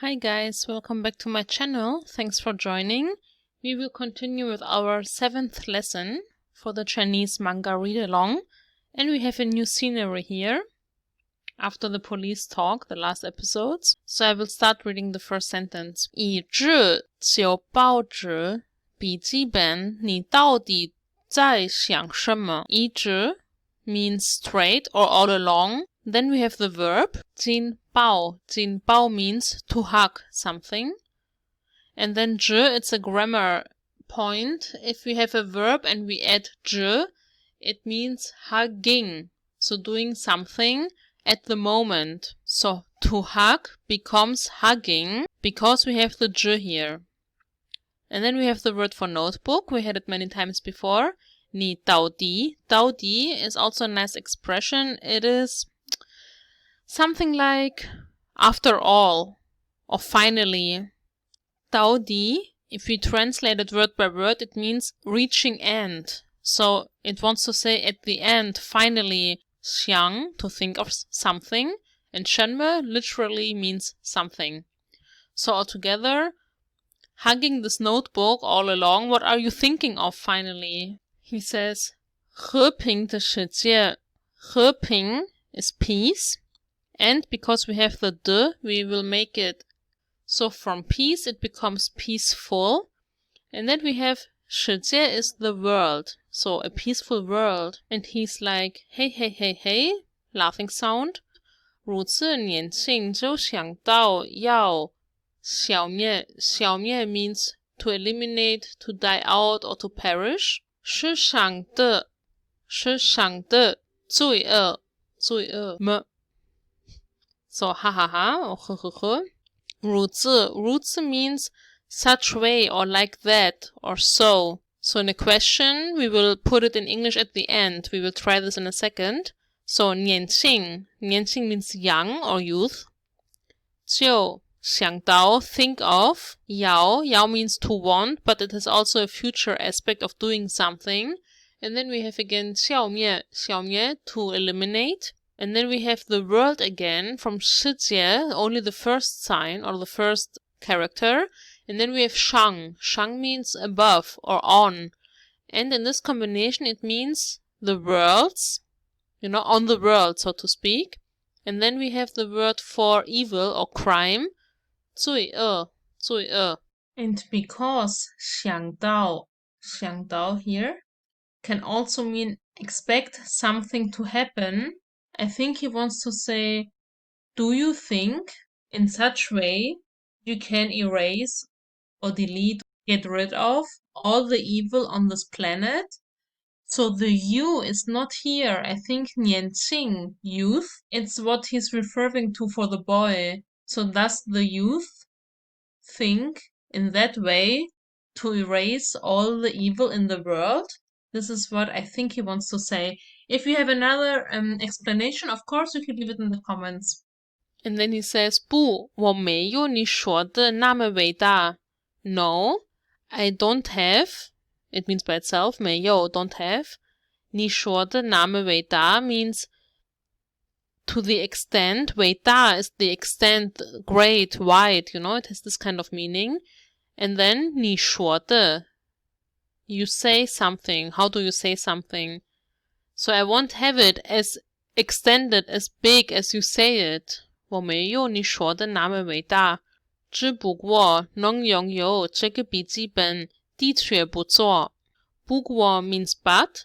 Hi guys, welcome back to my channel. Thanks for joining. We will continue with our 7th lesson for the Chinese manga read-along. And we have a new scenery here after the police talk, the last episodes. So I will start reading the first sentence. 已至九报纸笔记本你到底在想什么? 一直 means straight or all along. Then we have the verb 金包. 金包 means to hug something. And then 直, it's a grammar point. If we have a verb and we add 直, it means hugging. So doing something at the moment. So to hug becomes hugging because we have the 直 here. And then we have the word for notebook. We had it many times before. 你到底. 到底 is also a nice expression. It is something like after all or finally. 到底, if we translate it word by word, it means reaching end. So it wants to say at the end, finally, 想, to think of something, and 什么 literally means something. So altogether, hugging this notebook all along, what are you thinking of finally? He says, 和平的世界. 和平 is peace. And because we have the 的, we will make it so from peace it becomes peaceful. And then we have 世界 is the world. So a peaceful world. And he's like, hey, hey, hey, hey, laughing sound. 如此年轻就想到要消灭. 消灭 means to eliminate, to die out, or to perish. 世上的罪恶 么. So ha ha ha or he he he. 如此 means such way or like that or so. So in a question, we will put it in English at the end. We will try this in a second. So 年轻 means young or youth. 就想到 think of. 要 means to want, but it is also a future aspect of doing something. And then we have again 消灭 to eliminate. And then we have the world again from 世界, only the first sign or the first character. And then we have 上 means above or on. And in this combination it means the worlds, on the world, so to speak. And then we have the word for evil or crime, 罪恶. And because 想到here can also mean expect something to happen, I think he wants to say, do you think in such way you can erase or delete, get rid of all the evil on this planet? So the you is not here. I think 年轻 youth, it's what he's referring to for the boy. So does the youth think in that way to erase all the evil in the world? This is what I think he wants to say. If you have another explanation, of course you can leave it in the comments. And then he says, 不，我没有你说的那么伟大. No, I don't have. It means by itself. 没有 don't have. 你说的那么伟大 means to the extent. 伟大 is the extent, great, wide, it has this kind of meaning. And then 你说的, you say something. How do you say something? So I won't have it as extended, as big as you say it. 我没有你说的那么伟大，只不过能拥有这个笔记本的确不错。不过 means but,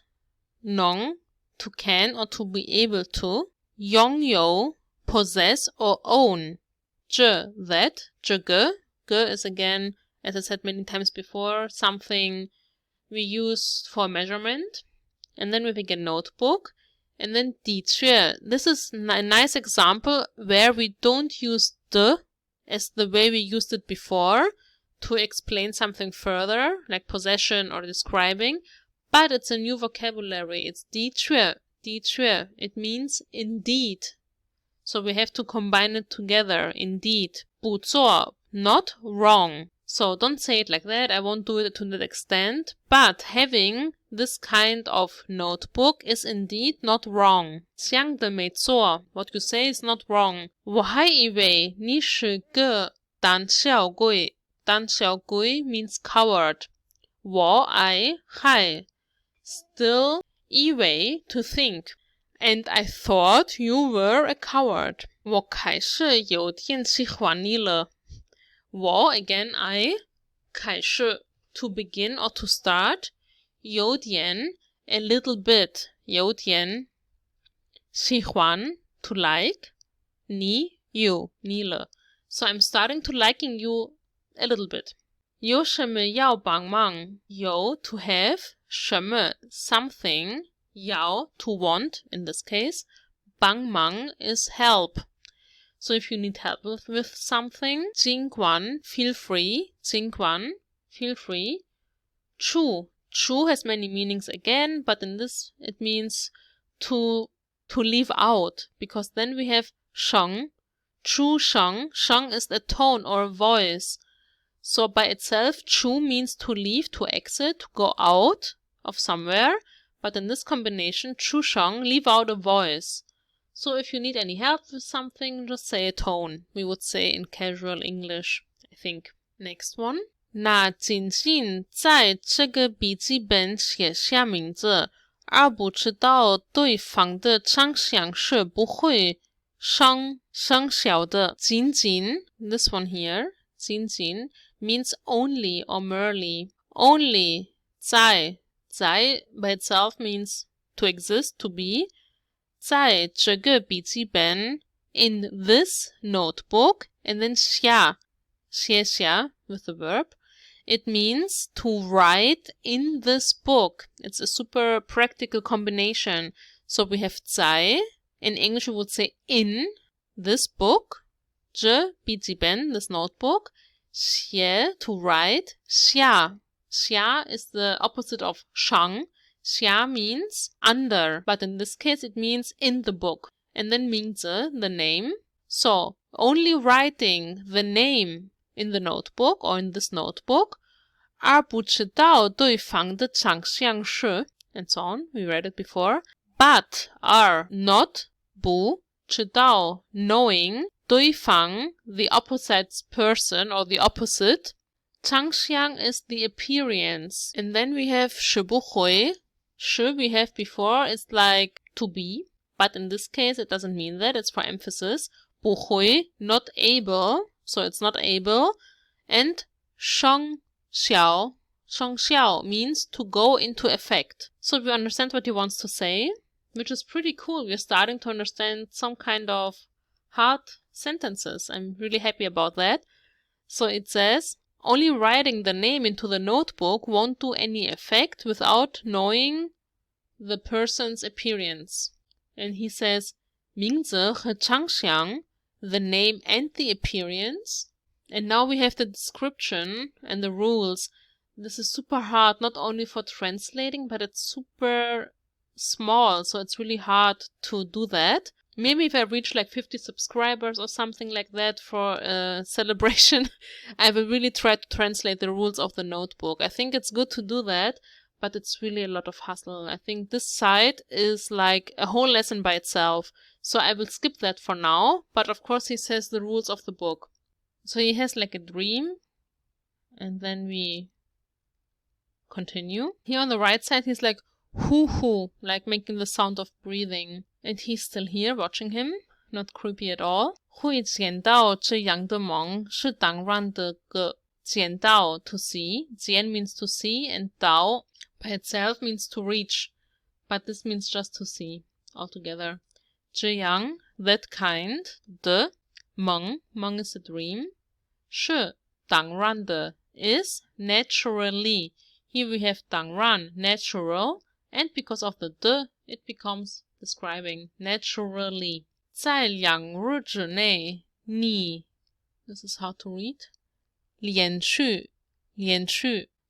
能 to can or to be able to, 拥有 possess or own, 这 that, 这个 is again, as I said many times before, something we use for measurement. And then we have a notebook. And then 的确, this is a nice example where we don't use the as the way we used it before to explain something further, like possession or describing, but it's a new vocabulary. It's 的确. It means indeed. So we have to combine it together. Indeed. 不错, not wrong. So don't say it like that. I won't do it to that extent. But having this kind of notebook is indeed not wrong. 想的没错. What you say is not wrong. 我还以为你是个胆小鬼 胆小鬼 means coward. 我 I 害 still 以为 to think. And I thought you were a coward. 我开始有点喜欢你了。我 again I 开始 to begin or to start. 有点 a little bit. 有点喜欢 to like. 你 you 你了。So I'm starting to liking you a little bit. 有什么要帮忙？有 to have 什么 something 要 to want in this case. 帮忙 is help. So if you need help with something, 尽管 feel free. 尽管 feel free. 出 has many meanings again, but in this it means to leave out, because then we have 声 出声 is a tone or a voice. So by itself, 出 means to leave, to exit, to go out of somewhere. But in this combination, 出声 leave out a voice. So if you need any help with something, just say a tone. We would say in casual English, I think. Next one. 那仅仅在这个笔记本写下名字，而不知道对方的长相是不会生效的。仅仅 this one here, 仅仅 means only or merely. Only 在 by itself means to exist, to be. 在这个笔记本 in this notebook, and then 写下 with the verb. It means to write in this book. It's a super practical combination. So we have 在. In English we would say in this book. 这笔记本 this notebook. 写 to write. 下 is the opposite of 上. 下 means under, but in this case it means in the book. And then 名字 the name. So only writing the name in the notebook or in this notebook, 而不知道对方的长相是 and so on. We read it before. But are not 不知道 knowing 对方 the opposite person or the opposite. 长相 is the appearance. And then we have 是不会. 是 we have before. It's like to be. But in this case it doesn't mean that. It's for emphasis. 不会 not able. So it's not able. And 生效 means to go into effect. So we understand what he wants to say, which is pretty cool. We're starting to understand some kind of hard sentences. I'm really happy about that. So it says, only writing the name into the notebook won't do any effect without knowing the person's appearance. And he says, 名字和长相 the name and the appearance. And now we have the description and the rules. This is super hard, not only for translating, but it's super small, so it's really hard to do that. Maybe if I reach like 50 subscribers or something like that for a celebration, I will really try to translate the rules of the notebook. I think it's good to do that, but it's really a lot of hassle. I think this side is like a whole lesson by itself. So I will skip that for now, but of course he says the rules of the book. So he has like a dream, and then we continue. Here on the right side, he's like, hoo, like making the sound of breathing. And he's still here watching him, not creepy at all. 会见到这样的梦是当然的个。见到 to see. 见 means to see, and 到 by itself means to reach. But this means just to see altogether. 这样 that kind. 的梦 is a dream. 是当然的 is naturally. Here we have 当然 natural, and because of the 的 it becomes describing naturally. 在2日之内你 this is how to read. 连续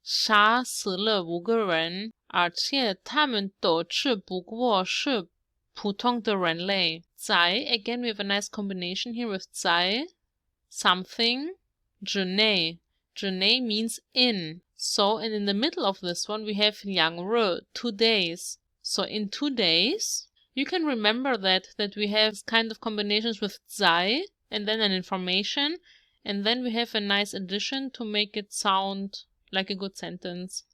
杀死了5个人，而且他们都只不过是普通的人类。在 again we have a nice combination here with 在 something 之内means in. So, and in the middle of this one we have 2日 2 days. So in 2 days, you can remember that we have kind of combinations with 在and then an information, And then we have a nice addition to make it sound like a good sentence.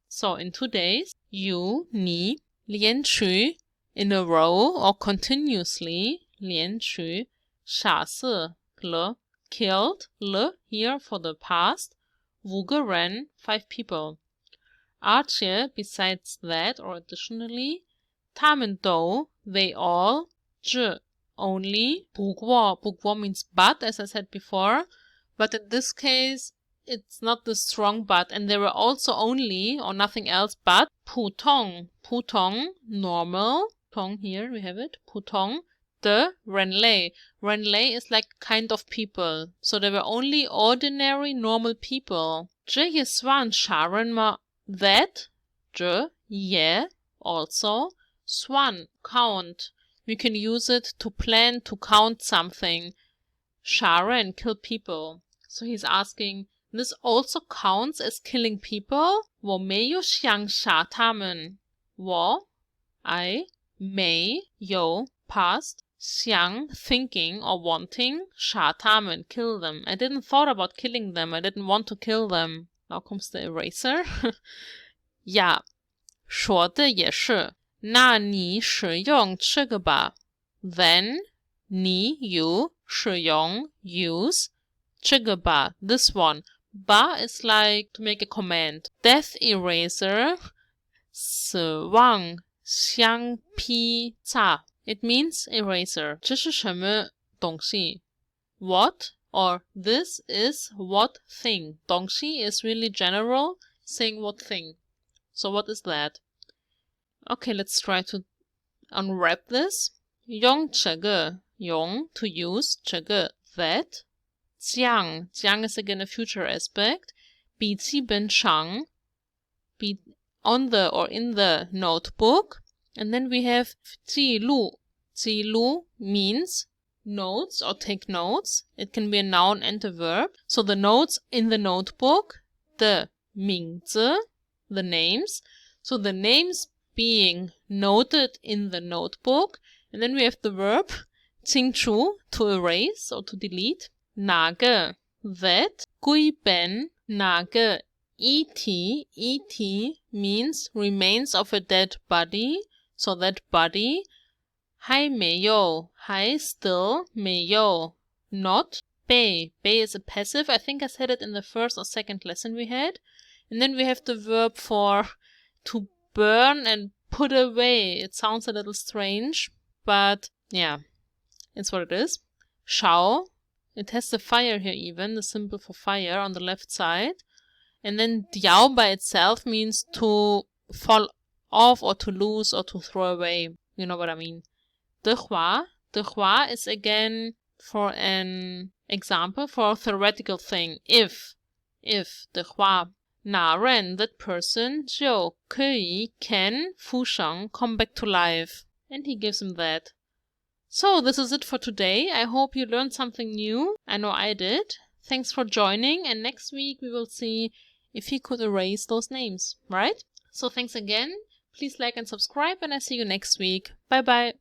So in 2 days, you, 你, 连续 in a row or continuously, 连续 杀死 了 killed 了 here for the past, 5个人 5 people. Archie, besides that or additionally, 他们都 they all, 只 only, 不过 means but, as I said before, but in this case, it's not the strong but, and there were also only, or nothing else but, 普通 normal, 普通 here we have it, 普通 the 人类 is like kind of people, so there were only ordinary normal people. 这也算杀人吗? That 这也 also 算 count. We can use it to plan to count something. 杀人 kill people. So he's asking, this also counts as killing people? 我没有想杀他们。我 I 没有 past 想 thinking or wanting 杀他们 kill them. I didn't thought about killing them. I didn't want to kill them. Now comes the eraser. 呀，说的也是。那你使用这个吧。Then 你 you 使用 use 这个吧 this one. Ba is like to make a command. Death eraser 死亡橡皮擦 It means eraser. 这是什么东西 What or this is what thing. 东西 is really general, saying what thing. So what is that? Okay, let's try to unwrap this. 用这个 用 to use 这个 that. 讲 is again a future aspect. 笔记本上 be on the or in the notebook. And then we have 记录 记录 means notes or take notes. It can be a noun and a verb. So the notes in the notebook, the 名字 the names. So the names being noted in the notebook. And then we have the verb 清除 to erase or to delete. 哪个 that 几本哪个 et means remains of a dead body. So that body 还没有 还 still 没有 not 被 is a passive. I think I said it in the first or second lesson we had. And then we have the verb for to burn and put away. It sounds a little strange, but yeah, it's what it is. 烧 it has the fire here even, the symbol for fire on the left side. And then 掉 by itself means to fall off or to lose or to throw away. You know what I mean. 的话 is again for an example for a theoretical thing. If 的话哪人 that person 就可以 can 复生 come back to life. And he gives him that. So this is it for today. I hope you learned something new. I know I did. Thanks for joining, and next week we will see if he could erase those names, right? So thanks again. Please like and subscribe, and I see you next week. Bye bye.